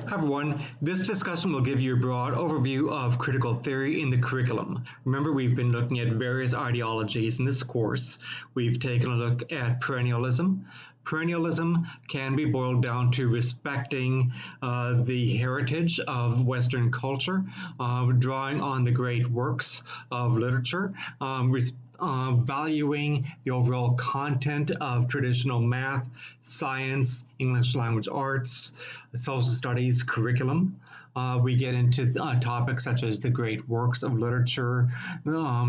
Hi everyone, this discussion will give you a broad overview of critical theory in the curriculum. Remember, we've been looking at various ideologies in this course. We've taken a look at perennialism. Perennialism can be boiled down to respecting the heritage of Western culture, drawing on the great works of literature, valuing the overall content of traditional math, science, English language arts, social studies curriculum. We get into topics such as the great works of literature,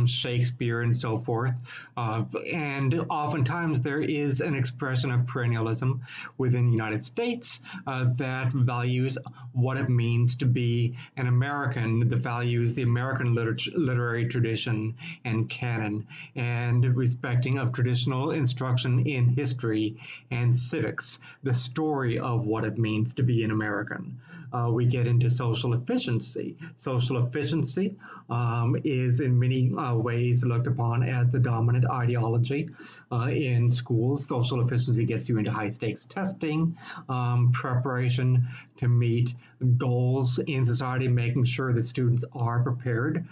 Shakespeare, and so forth. And oftentimes there is an expression of perennialism within the United States that values what it means to be an American, that values the American literary tradition and canon, and respecting of traditional instruction in history and civics, the story of what it means to be an American. We get into social efficiency. Social efficiency is in many ways looked upon as the dominant ideology in schools. Social efficiency gets you into high stakes testing, preparation to meet goals in society, making sure that students are prepared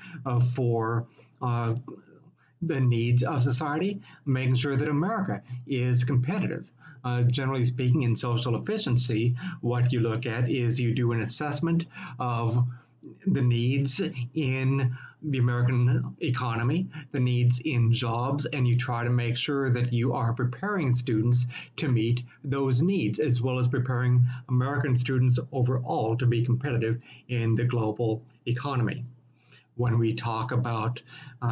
for the needs of society, making sure that America is competitive. Generally speaking, in social efficiency, what you look at is you do an assessment of the needs in the American economy, the needs in jobs, and you try to make sure that you are preparing students to meet those needs, as well as preparing American students overall to be competitive in the global economy. When we talk about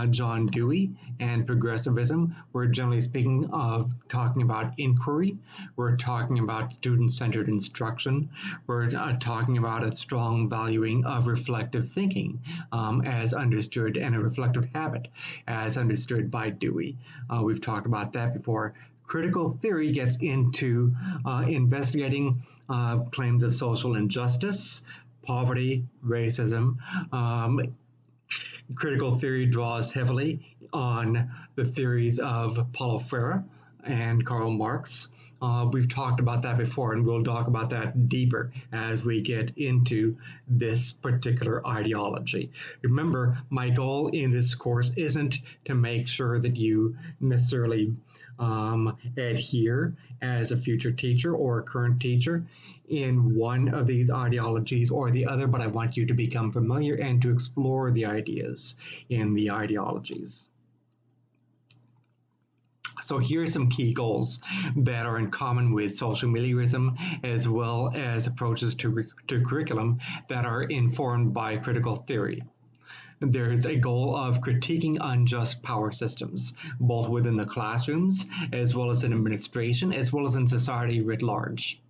John Dewey and progressivism, we're generally speaking of talking about inquiry. We're talking about student-centered instruction. We're talking about a strong valuing of reflective thinking as understood, and a reflective habit as understood by Dewey. We've talked about that before. Critical theory gets into investigating claims of social injustice, poverty, racism. Critical theory draws heavily on the theories of Paulo Freire and Karl Marx. We've talked about that before, and we'll talk about that deeper as we get into this particular ideology. Remember, my goal in this course isn't to make sure that you necessarily adhere as a future teacher or a current teacher in one of these ideologies or the other, but I want you to become familiar and to explore the ideas in the ideologies. So here are some key goals that are in common with social meliorism, as well as approaches to curriculum that are informed by critical theory. There is a goal of critiquing unjust power systems, both within the classrooms, as well as in administration, as well as in society writ large.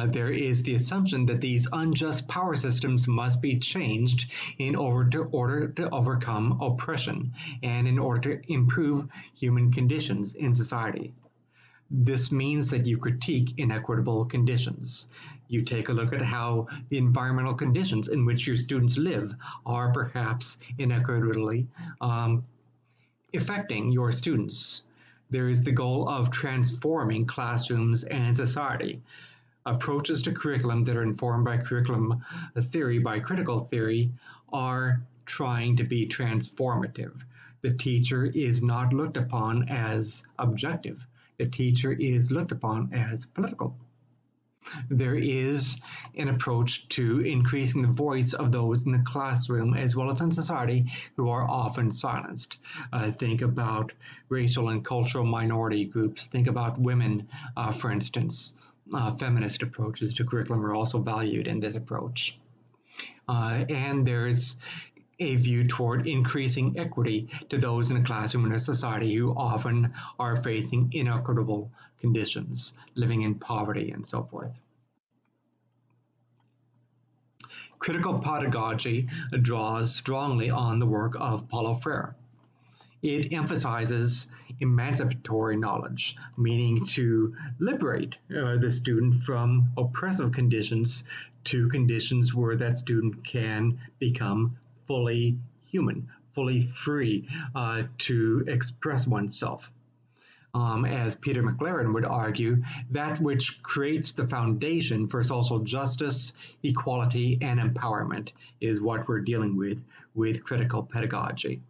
There is the assumption that these unjust power systems must be changed in order to overcome oppression and in order to improve human conditions in society. This means that you critique inequitable conditions. You take a look at how the environmental conditions in which your students live are perhaps inequitably affecting your students. There is the goal of transforming classrooms and society. Approaches to curriculum that are informed by curriculum theory, by critical theory, are trying to be transformative. The teacher is not looked upon as objective. The teacher is looked upon as political. There is an approach to increasing the voice of those in the classroom as well as in society who are often silenced. Think about racial and cultural minority groups. Think about women, for instance. Feminist approaches to curriculum are also valued in this approach. And there's a view toward increasing equity to those in the classroom and a society who often are facing inequitable conditions, living in poverty and so forth. Critical pedagogy draws strongly on the work of Paulo Freire. It emphasizes emancipatory knowledge, meaning to liberate the student from oppressive conditions to conditions where that student can become fully human, fully free to express oneself. as Peter McLaren would argue, that which creates the foundation for social justice, equality, and empowerment is what we're dealing with critical pedagogy.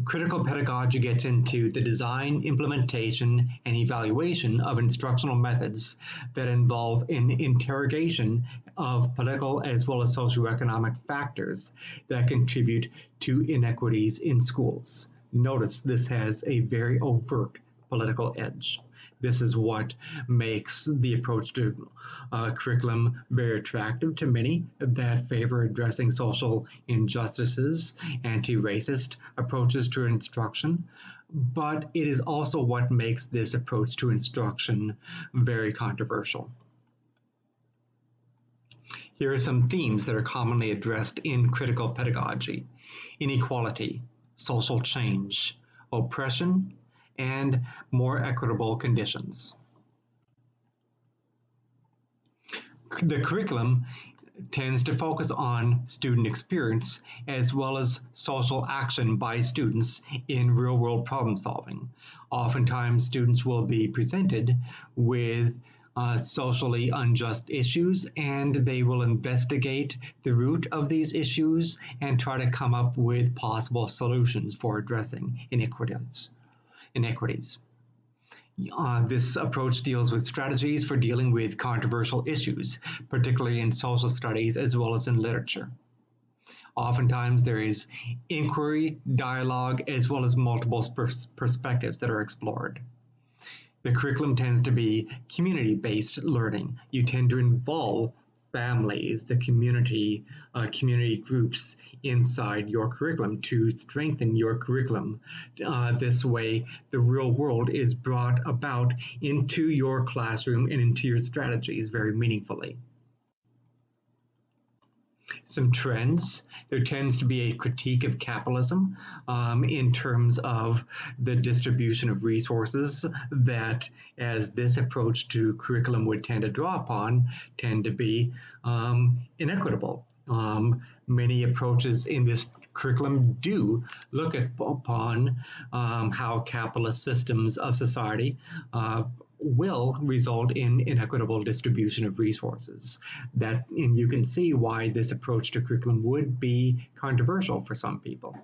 Critical pedagogy gets into the design, implementation, and evaluation of instructional methods that involve an interrogation of political as well as socioeconomic factors that contribute to inequities in schools. Notice this has a very overt political edge. This is what makes the approach to curriculum very attractive to many that favor addressing social injustices, anti-racist approaches to instruction, but it is also what makes this approach to instruction very controversial. Here are some themes that are commonly addressed in critical pedagogy: inequality, social change, oppression, and more equitable conditions. The curriculum tends to focus on student experience as well as social action by students in real-world problem solving. Oftentimes, students will be presented with socially unjust issues, and they will investigate the root of these issues and try to come up with possible solutions for addressing inequities. This approach deals with strategies for dealing with controversial issues, particularly in social studies as well as in literature. Oftentimes there is inquiry, dialogue, as well as multiple perspectives that are explored. The curriculum tends to be community-based learning. You tend to involve families, the community groups inside your curriculum to strengthen your curriculum. This way, the real world is brought about into your classroom and into your strategies very meaningfully. Some trends. There tends to be a critique of capitalism in terms of the distribution of resources that, as this approach to curriculum would tend to draw upon, tend to be inequitable. Many approaches in this curriculum do look upon how capitalist systems of society will result in inequitable distribution of resources. And you can see why this approach to curriculum would be controversial for some people.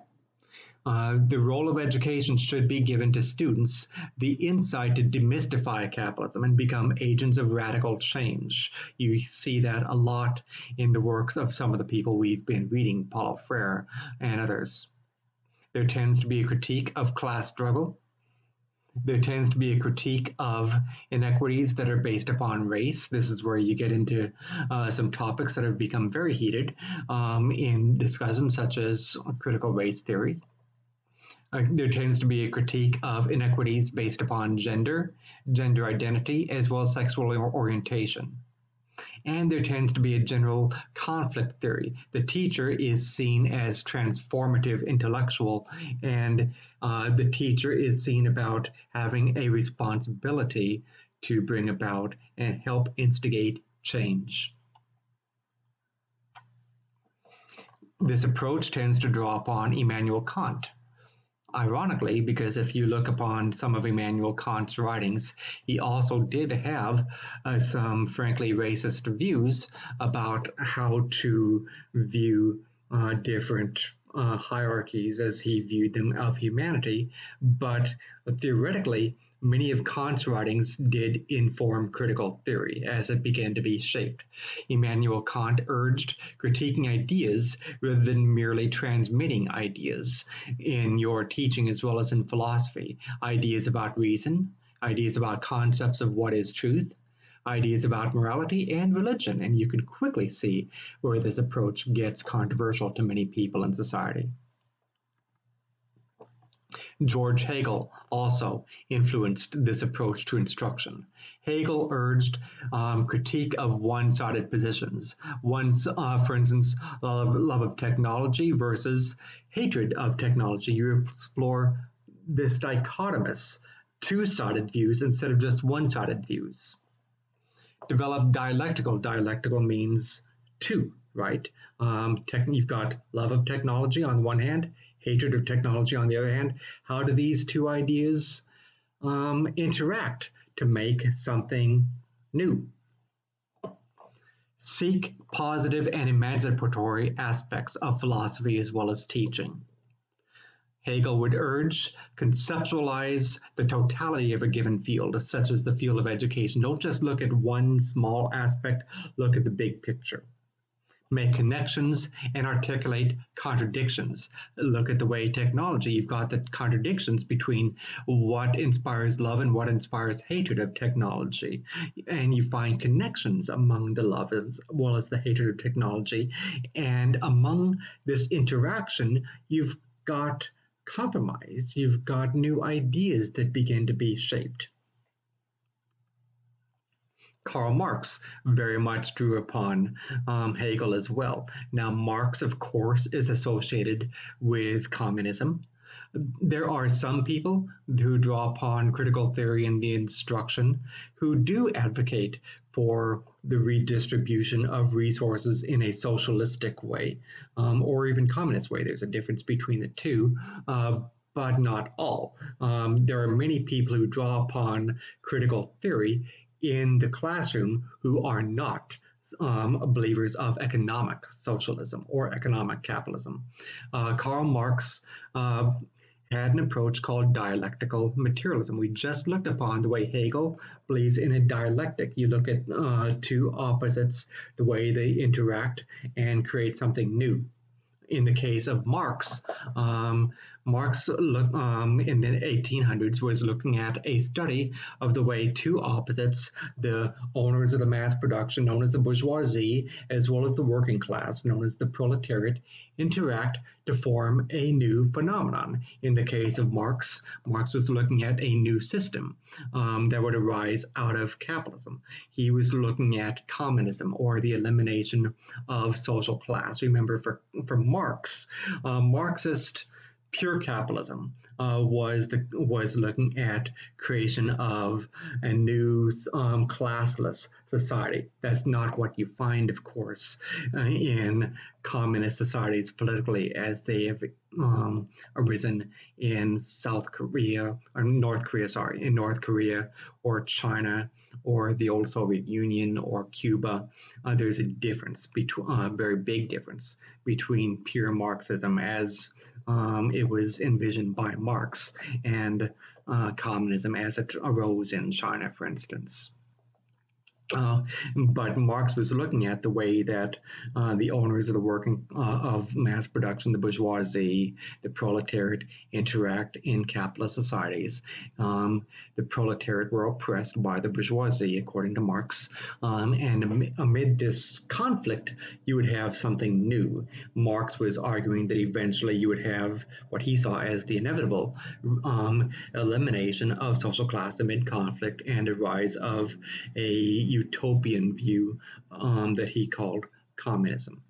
The role of education should be given to students the insight to demystify capitalism and become agents of radical change. You see that a lot in the works of some of the people we've been reading, Paulo Freire and others. There tends to be a critique of class struggle. There tends to be a critique of inequities that are based upon race. This is where you get into some topics that have become very heated in discussions such as critical race theory. There tends to be a critique of inequities based upon gender identity, as well as sexual orientation. And there tends to be a general conflict theory. The teacher is seen as transformative intellectual, and the teacher is seen about having a responsibility to bring about and help instigate change. This approach tends to draw upon Immanuel Kant. Ironically, because if you look upon some of Immanuel Kant's writings, he also did have some frankly racist views about how to view different hierarchies as he viewed them of humanity, but theoretically, many of Kant's writings did inform critical theory as it began to be shaped. Immanuel Kant urged critiquing ideas rather than merely transmitting ideas in your teaching as well as in philosophy. Ideas about reason, ideas about concepts of what is truth, ideas about morality and religion, and you can quickly see where this approach gets controversial to many people in society. Georg Hegel also influenced this approach to instruction. Hegel urged critique of one-sided positions. For instance, love of technology versus hatred of technology. You explore this dichotomous two-sided views instead of just one-sided views. Develop dialectical. Dialectical means two, right? You've got love of technology on one hand, hatred of technology on the other hand. How do these two ideas interact to make something new. Seek positive and emancipatory aspects of philosophy as well as teaching. Hegel would urge conceptualize the totality of a given field, such as the field of education. Don't just look at one small aspect, look at the big picture. Make connections and articulate contradictions. Look at the way technology, you've got the contradictions between what inspires love and what inspires hatred of technology. And you find connections among the love as well as the hatred of technology. And among this interaction, you've got compromise, you've got new ideas that begin to be shaped. Karl Marx very much drew upon Hegel as well. Now, Marx, of course, is associated with communism. There are some people who draw upon critical theory and the instruction who do advocate for the redistribution of resources in a socialistic way or even communist way. There's a difference between the two. But not all. There are many people who draw upon critical theory in the classroom who are not believers of economic socialism or economic capitalism. Karl Marx had an approach called dialectical materialism. We just looked upon the way Hegel believes in a dialectic. You look at two opposites, the way they interact and create something new. In the case of Marx, Marx in the 1800s was looking at a study of the way two opposites, the owners of the mass production known as the bourgeoisie, as well as the working class known as the proletariat, interact to form a new phenomenon. In the case of Marx, Marx was looking at a new system that would arise out of capitalism. He was looking at communism or the elimination of social class. Remember, for Marx, Marxist pure capitalism was looking at creation of a new classless society. That's not what you find, of course, in communist societies politically as they have arisen in South Korea or North Korea, in North Korea or China or the old Soviet Union or Cuba. There's a difference, very big difference between pure Marxism as it was envisioned by Marx and communism as it arose in China, for instance. But Marx was looking at the way that the owners of the working of mass production, the bourgeoisie, the proletariat, interact in capitalist societies. The proletariat were oppressed by the bourgeoisie, according to Marx. And amid this conflict, you would have something new. Marx was arguing that eventually you would have what he saw as the inevitable elimination of social class amid conflict and a rise of a utopian view that he called communism.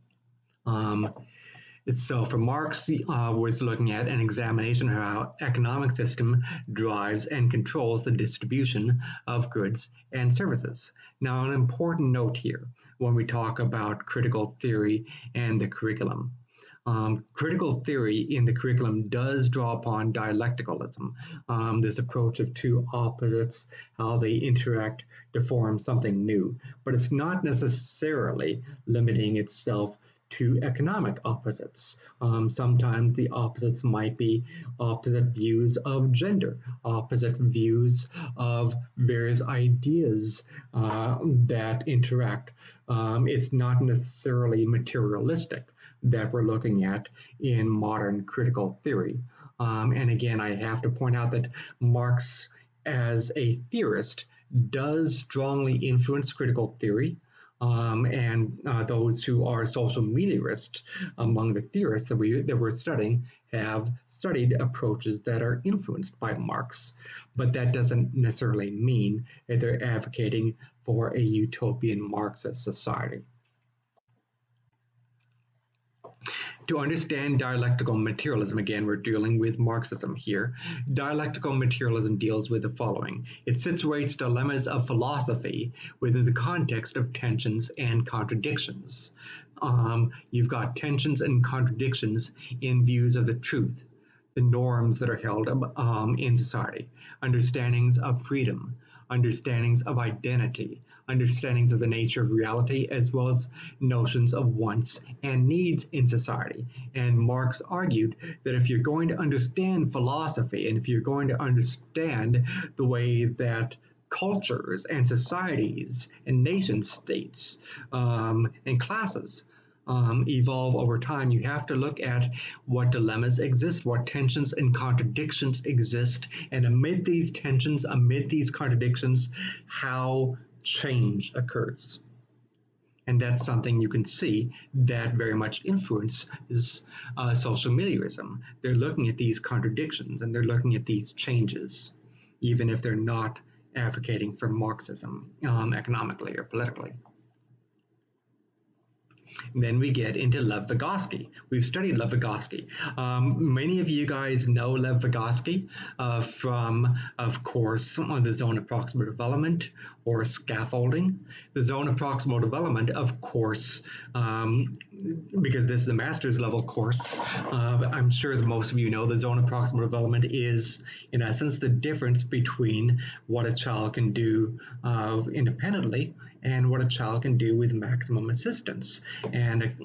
So for Marx, was looking at an examination of how economic system drives and controls the distribution of goods and services. Now, an important note here when we talk about critical theory and the curriculum. Critical theory in the curriculum does draw upon dialecticalism, this approach of two opposites, how they interact to form something new. But it's not necessarily limiting itself to economic opposites. Sometimes the opposites might be opposite views of gender, opposite views of various ideas that interact. It's not necessarily materialistic that we're looking at in modern critical theory. And again, I have to point out that Marx, as a theorist, does strongly influence critical theory. And those who are social meliorists among the theorists that we're studying have studied approaches that are influenced by Marx. But that doesn't necessarily mean that they're advocating for a utopian Marxist society. To understand dialectical materialism, again, we're dealing with Marxism here. Dialectical materialism deals with the following. It situates dilemmas of philosophy within the context of tensions and contradictions. You've got tensions and contradictions in views of the truth. the norms that are held in society, understandings of freedom, understandings of identity, understandings of the nature of reality, as well as notions of wants and needs in society. And Marx argued that if you're going to understand philosophy and if you're going to understand the way that cultures and societies and nation states and classes evolve over time, you have to look at what dilemmas exist, what tensions and contradictions exist, and amid these tensions, amid these contradictions, how change occurs. And that's something you can see that very much influences social milieurism. They're looking at these contradictions and they're looking at these changes, even if they're not advocating for Marxism economically or politically. Then we get into Lev Vygotsky. We've studied Lev Vygotsky. Many of you guys know Lev Vygotsky from, of course, the zone of proximal development or scaffolding. The zone of proximal development, of course, because this is a master's level course, I'm sure that most of you know the zone of proximal development is, in essence, the difference between what a child can do independently and what a child can do with maximum assistance. And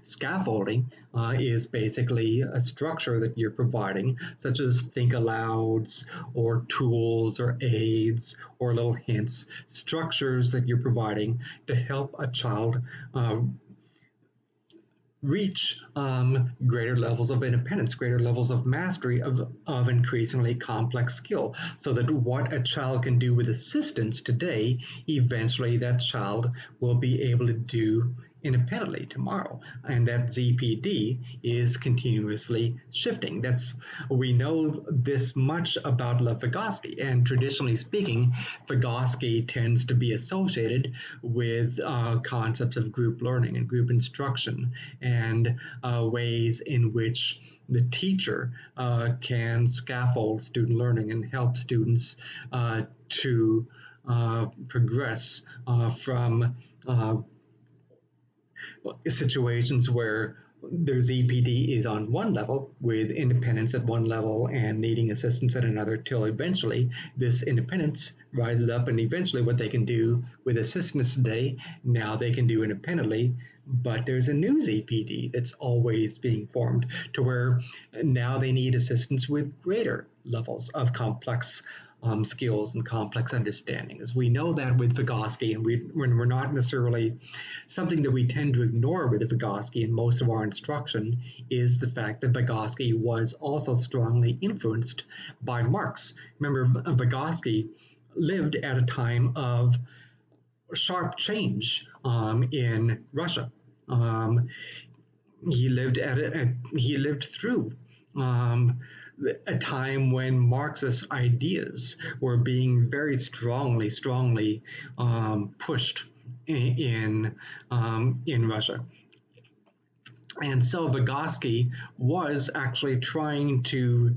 scaffolding is basically a structure that you're providing, such as think alouds or tools or aids or little hints, structures that you're providing to help a child reach greater levels of independence, greater levels of mastery of increasingly complex skill, so that what a child can do with assistance today, eventually that child will be able to do independently tomorrow. And that ZPD is continuously shifting. We know this much about Lev Vygotsky, and traditionally speaking, Vygotsky tends to be associated with concepts of group learning and group instruction and ways in which the teacher can scaffold student learning and help students to progress from situations where their ZPD is on one level with independence at one level and needing assistance at another, till eventually this independence rises up, and eventually what they can do with assistance today, now they can do independently. But there's a new ZPD that's always being formed to where now they need assistance with greater levels of complex skills and complex understandings. We know that with Vygotsky, and we're not necessarily something that we tend to ignore with Vygotsky in most of our instruction is the fact that Vygotsky was also strongly influenced by Marx. Remember, Vygotsky lived at a time of sharp change in Russia. He lived through a time when Marxist ideas were being very strongly pushed in Russia. And so Vygotsky was actually trying to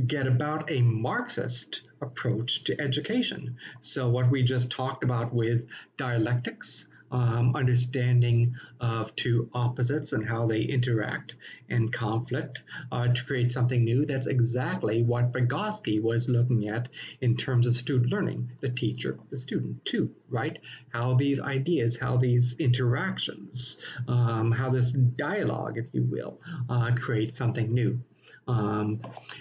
get about a Marxist approach to education. So what we just talked about with dialectics, understanding of two opposites and how they interact and conflict to create something new. That's exactly what Vygotsky was looking at in terms of student learning, the teacher, the student too, right? How these ideas, how these interactions, how this dialogue, if you will, create something new.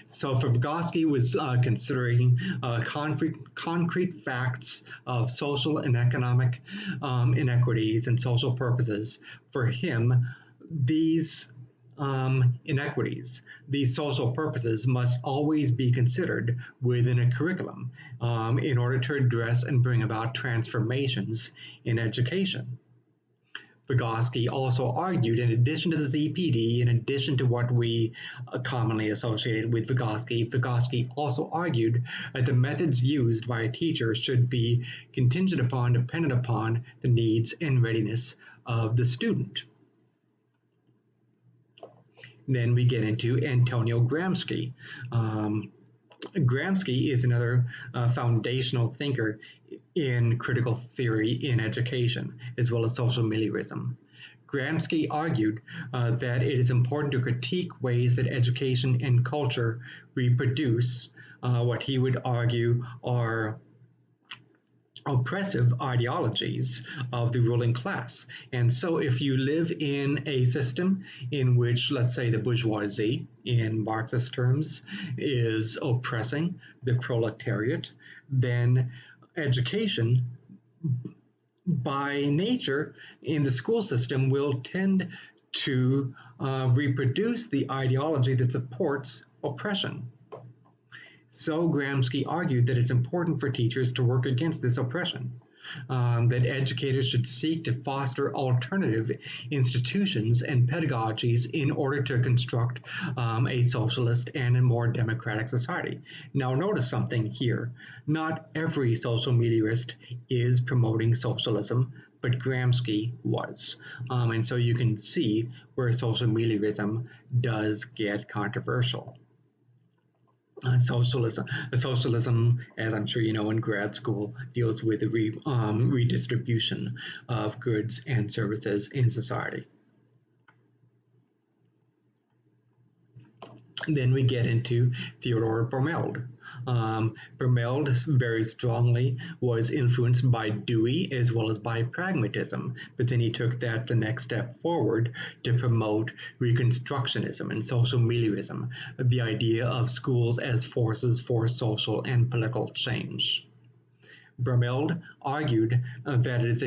So for Vygotsky was considering concrete facts of social and economic inequities and social purposes. For him, these inequities, these social purposes must always be considered within a curriculum in order to address and bring about transformations in education. Vygotsky also argued, in addition to the ZPD, in addition to what we commonly associate with Vygotsky, Vygotsky also argued that the methods used by a teacher should be contingent upon, dependent upon the needs and readiness of the student. Then we get into Antonio Gramsci. Gramsci is another foundational thinker in critical theory in education, as well as social milierism. Gramsci argued that it is important to critique ways that education and culture reproduce what he would argue are oppressive ideologies of the ruling class. And so, if you live in a system in which, let's say, the bourgeoisie, in Marxist terms, is oppressing the proletariat, then education by nature in the school system will tend to reproduce the ideology that supports oppression. So Gramsci argued that it's important for teachers to work against this oppression, that educators should seek to foster alternative institutions and pedagogies in order to construct a socialist and a more democratic society. Now, notice something here. Not every social mediaist is promoting socialism, but Gramsci was. And so you can see where social mediaism does get controversial. Socialism, as I'm sure you know in grad school, deals with the redistribution of goods and services in society. Then we get into Theodor Bermeld. Bermeld very strongly was influenced by Dewey as well as by pragmatism, but then he took that the next step forward to promote Reconstructionism and social mediaism, the idea of schools as forces for social and political change. Bermeld argued that it is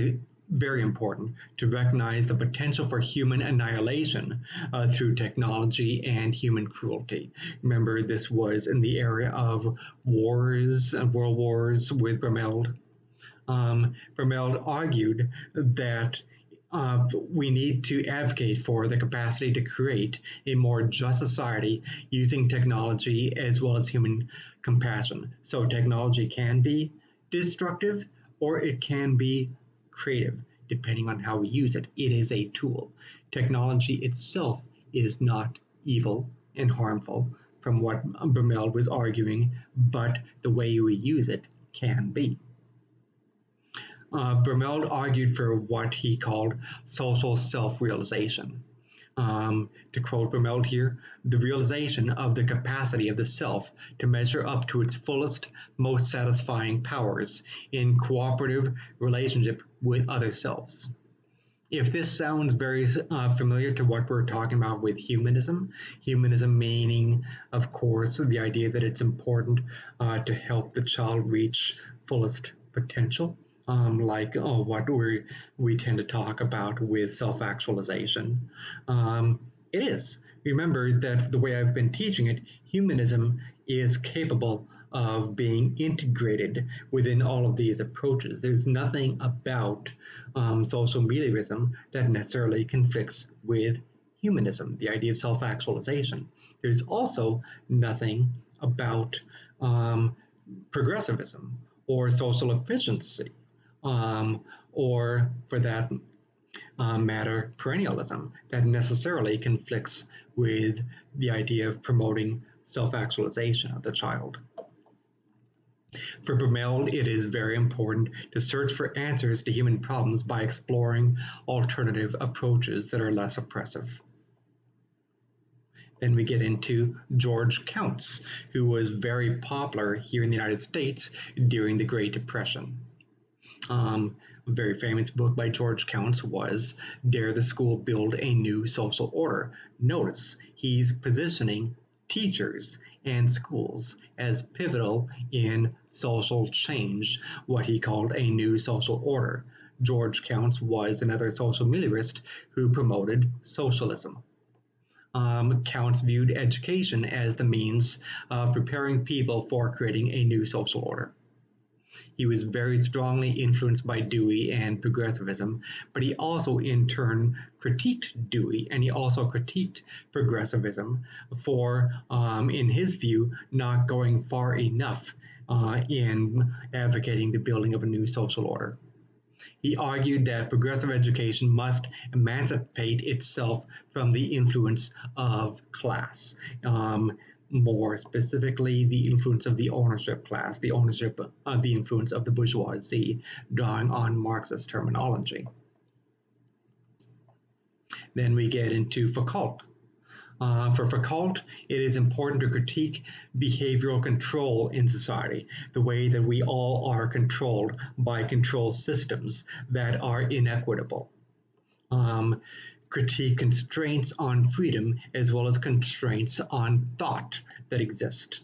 very important to recognize the potential for human annihilation through technology and human cruelty. Remember, this was in the area of wars, world wars with Bermeld. Bermeld argued that we need to advocate for the capacity to create a more just society using technology as well as human compassion. So technology can be destructive or it can be creative, depending on how we use it. It is a tool. Technology itself is not evil and harmful, from what Bermeld was arguing, but the way we use it can be. Bermeld argued for what he called social self-realization. To quote Bermeld here, the realization of the capacity of the self to measure up to its fullest, most satisfying powers in cooperative relationship with other selves. If this sounds very familiar to what we're talking about with humanism, humanism meaning, of course, the idea that it's important to help the child reach fullest potential, like what we tend to talk about with self-actualization. It is. Remember that the way I've been teaching it, humanism is capable of being integrated within all of these approaches. There's nothing about social mediaism that necessarily conflicts with humanism, the idea of self-actualization. There's also nothing about progressivism or social efficiency, or for that matter, perennialism, that necessarily conflicts with the idea of promoting self-actualization of the child. For Bermeld, it is very important to search for answers to human problems by exploring alternative approaches that are less oppressive. Then we get into George Counts, who was very popular here in the United States during the Great Depression. A very famous book by George Counts was Dare the School Build a New Social Order? Notice, he's positioning teachers and schools as pivotal in social change, what he called a new social order. George Counts was another social militarist who promoted socialism. Counts viewed education as the means of preparing people for creating a new social order. He was very strongly influenced by Dewey and progressivism, but he also in turn critiqued Dewey and he also critiqued progressivism for, in his view, not going far enough in advocating the building of a new social order. He argued that progressive education must emancipate itself from the influence of class. More specifically, the influence of the ownership class, the influence of the bourgeoisie, drawing on Marxist terminology. Then we get into Foucault. For Foucault, it is important to critique behavioral control in society, the way that we all are controlled by control systems that are inequitable. Um, Critique constraints on freedom as well as constraints on thought that exist.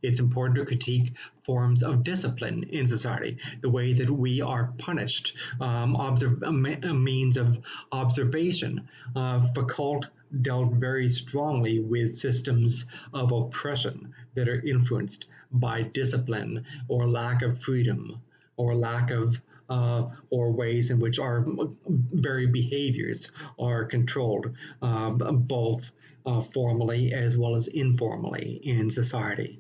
It's important to critique forms of discipline in society, the way that we are punished, a means of observation. Foucault dealt very strongly with systems of oppression that are influenced by discipline or lack of freedom or lack of or ways in which our very behaviors are controlled, both formally as well as informally in society.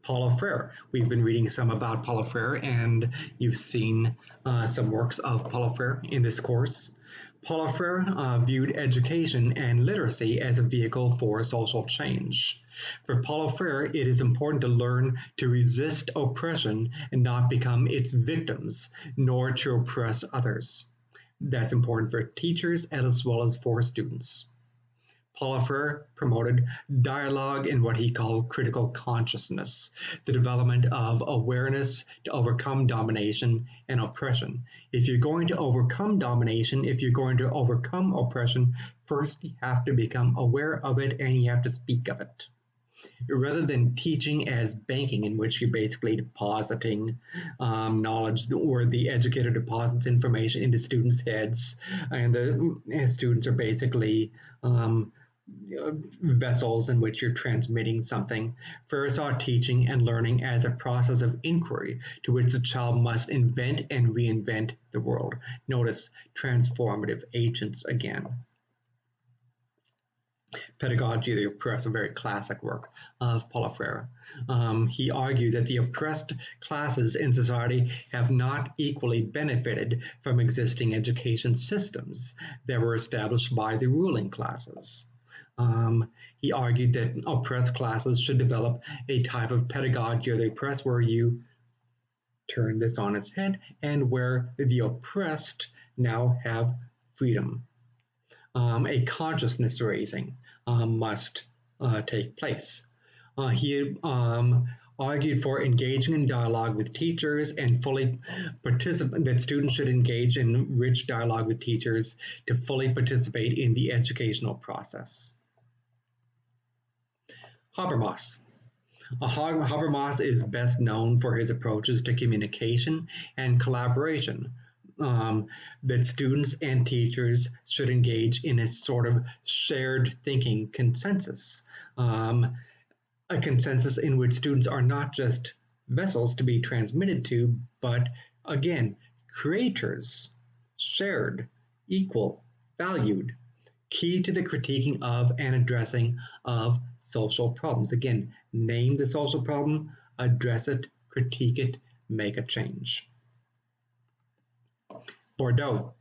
Paulo Freire. We've been reading some about Paulo Freire, and you've seen some works of Paulo Freire in this course. Paulo Freire viewed education and literacy as a vehicle for social change. For Paulo Freire, it is important to learn to resist oppression and not become its victims, nor to oppress others. That's important for teachers as well as for students. Paulo Freire promoted dialogue and what he called critical consciousness, the development of awareness to overcome domination and oppression. If you're going to overcome domination, if you're going to overcome oppression, first you have to become aware of it and you have to speak of it. Rather than teaching as banking, in which you're basically depositing knowledge, or the educator deposits information into students' heads, and the students are basically vessels in which you're transmitting something. Freire saw teaching and learning as a process of inquiry to which the child must invent and reinvent the world. Notice transformative agents again. Pedagogy of the Oppressed, a very classic work of Paulo Freire. He argued that the oppressed classes in society have not equally benefited from existing education systems that were established by the ruling classes. He argued that oppressed classes should develop a type of pedagogy of the oppressed where you turn this on its head and where the oppressed now have freedom. A consciousness raising must take place. He argued for engaging in dialogue with teachers and fully participate, that students should engage in rich dialogue with teachers to fully participate in the educational process. Habermas. Habermas is best known for his approaches to communication and collaboration, that students and teachers should engage in a sort of shared thinking consensus, a consensus in which students are not just vessels to be transmitted to, but again, creators, shared, equal, valued, key to the critiquing of and addressing of social problems. Again, name the social problem, address it, critique it, make a change. Bordeaux.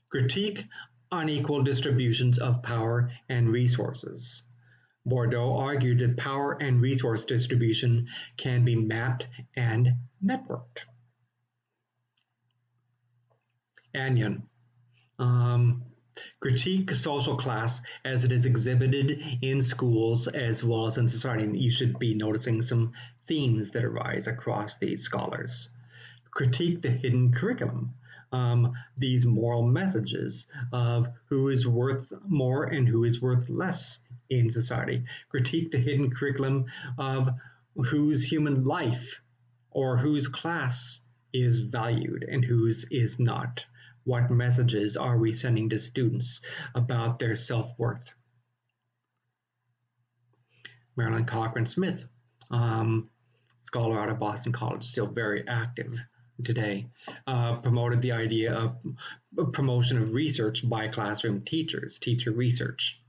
Critique unequal distributions of power and resources. Bordeaux argued that power and resource distribution can be mapped and networked. Anion. Critique social class as it is exhibited in schools as well as in society. And you should be noticing some themes that arise across these scholars. Critique the hidden curriculum. These moral messages of who is worth more and who is worth less in society. Critique the hidden curriculum of whose human life or whose class is valued and whose is not. What messages are we sending to students about their self-worth? Marilyn Cochran Smith, scholar out of Boston College, still very active today, promoted the idea of promotion of research by classroom teachers, teacher research,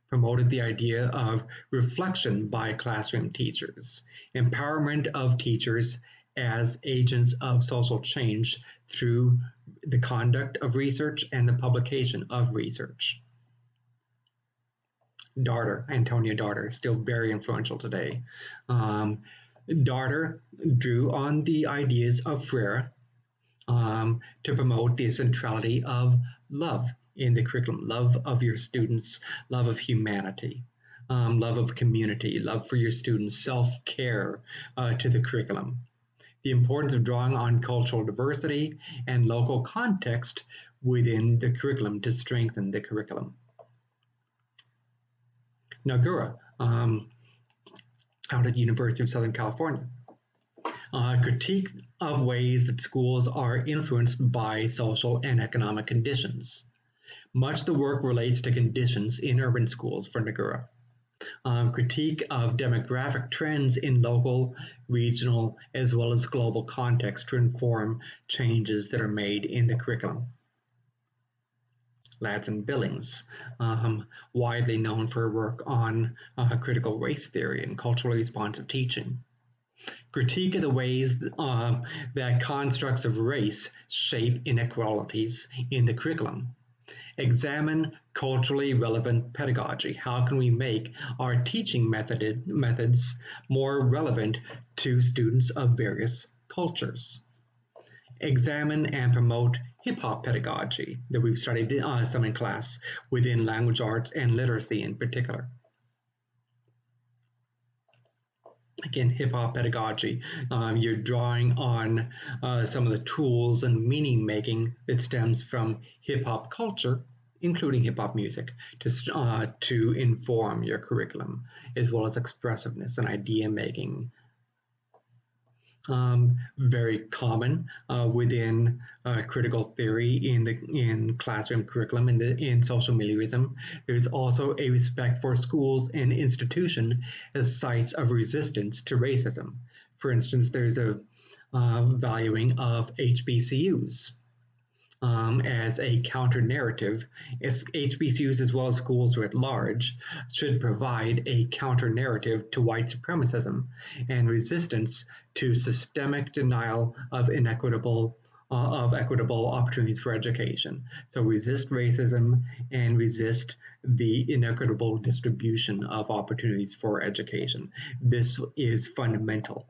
promoted the idea of reflection by classroom teachers, empowerment of teachers as agents of social change through the conduct of research and the publication of research. Darter, Antonia Darter, still very influential today. Darter drew on the ideas of Freire to promote the centrality of love in the curriculum, love of your students, love of humanity, love of community, love for your students, self-care to the curriculum. The importance of drawing on cultural diversity and local context within the curriculum to strengthen the curriculum. Now, Gura, out at University of Southern California. Critique of ways that schools are influenced by social and economic conditions. Much of the work relates to conditions in urban schools for Nagura. Critique of demographic trends in local, regional, as well as global context to inform changes that are made in the curriculum. Ladson Billings, widely known for her work on critical race theory and culturally responsive teaching. Critique of the ways that constructs of race shape inequalities in the curriculum. Examine culturally relevant pedagogy. How can we make our teaching methods more relevant to students of various cultures? Examine and promote hip-hop pedagogy that we've studied some in class within language arts and literacy in particular. Again, hip-hop pedagogy, you're drawing on some of the tools and meaning making that stems from hip-hop culture, including hip-hop music, to inform your curriculum, as well as expressiveness and idea making. Very common within critical theory in classroom curriculum in social milierism. There's also a respect for schools and institutions as sites of resistance to racism. For instance, there's a valuing of HBCUs. As a counter narrative, HBCUs as well as schools writ large should provide a counter narrative to white supremacism and resistance to systemic denial of equitable opportunities for education. So resist racism and resist the inequitable distribution of opportunities for education. This is fundamental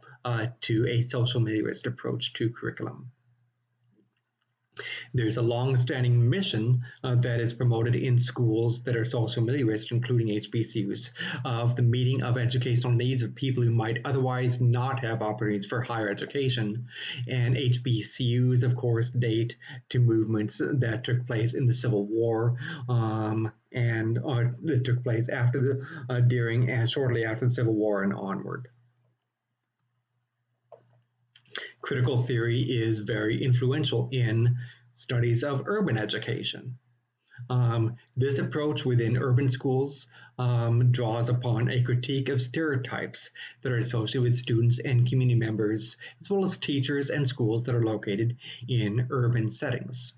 to a social meliorist approach to curriculum. There's a long-standing mission that is promoted in schools that are social meliorist, including HBCUs, of the meeting of educational needs of people who might otherwise not have opportunities for higher education. And HBCUs, of course, date to movements that took place in the Civil War and that took place after during and shortly after the Civil War and onward. Critical theory is very influential in studies of urban education. This approach within urban schools draws upon a critique of stereotypes that are associated with students and community members, as well as teachers and schools that are located in urban settings.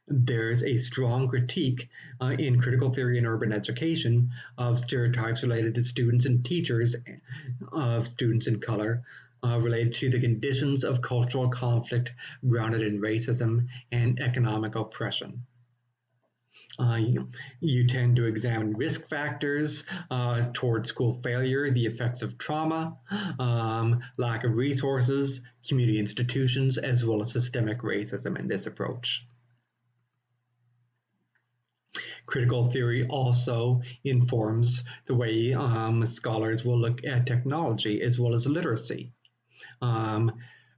There's a strong critique in critical theory in urban education of stereotypes related to students and teachers of students in color, related to the conditions of cultural conflict grounded in racism and economic oppression. You tend to examine risk factors toward school failure, the effects of trauma, lack of resources, community institutions, as well as systemic racism in this approach. Critical theory also informs the way scholars will look at technology as well as literacy.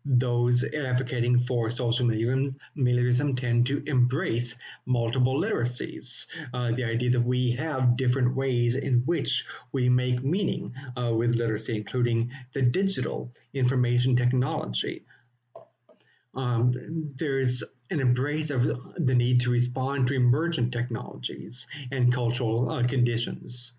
Those advocating for social meliorism tend to embrace multiple literacies. The idea that we have different ways in which we make meaning with literacy, including the digital information technology. There's an embrace of the need to respond to emergent technologies and cultural conditions.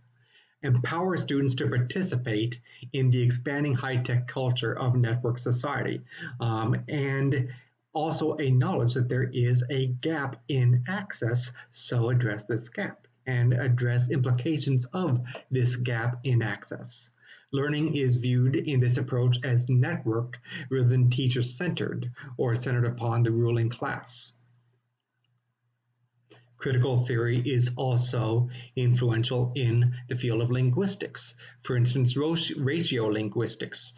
Empower students to participate in the expanding high-tech culture of network society, and also acknowledge that there is a gap in access, so address this gap and address implications of this gap in access. Learning is viewed in this approach as networked rather than teacher-centered or centered upon the ruling class. Critical theory is also influential in the field of linguistics. For instance, ratio linguistics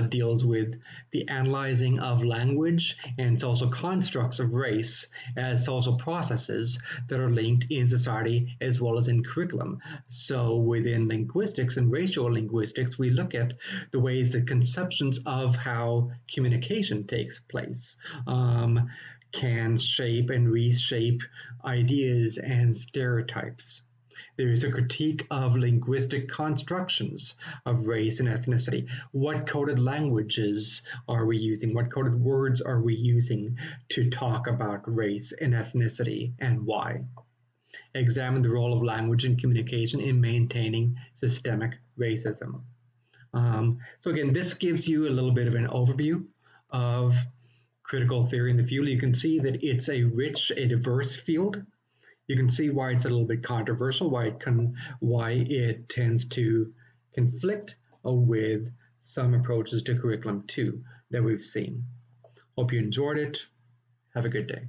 deals with the analyzing of language and social constructs of race as social processes that are linked in society as well as in curriculum. So within linguistics and racial linguistics, we look at the ways that conceptions of how communication takes place can shape and reshape ideas and stereotypes. There is a critique of linguistic constructions of race and ethnicity. What coded languages are we using? What coded words are we using to talk about race and ethnicity, and why? Examine the role of language in communication in maintaining systemic racism. So again, this gives you a little bit of an overview of critical theory in the field. You can see that it's a rich, a diverse field. You can see why it's a little bit controversial, why it tends to conflict with some approaches to curriculum too that we've seen. Hope you enjoyed it. Have a good day.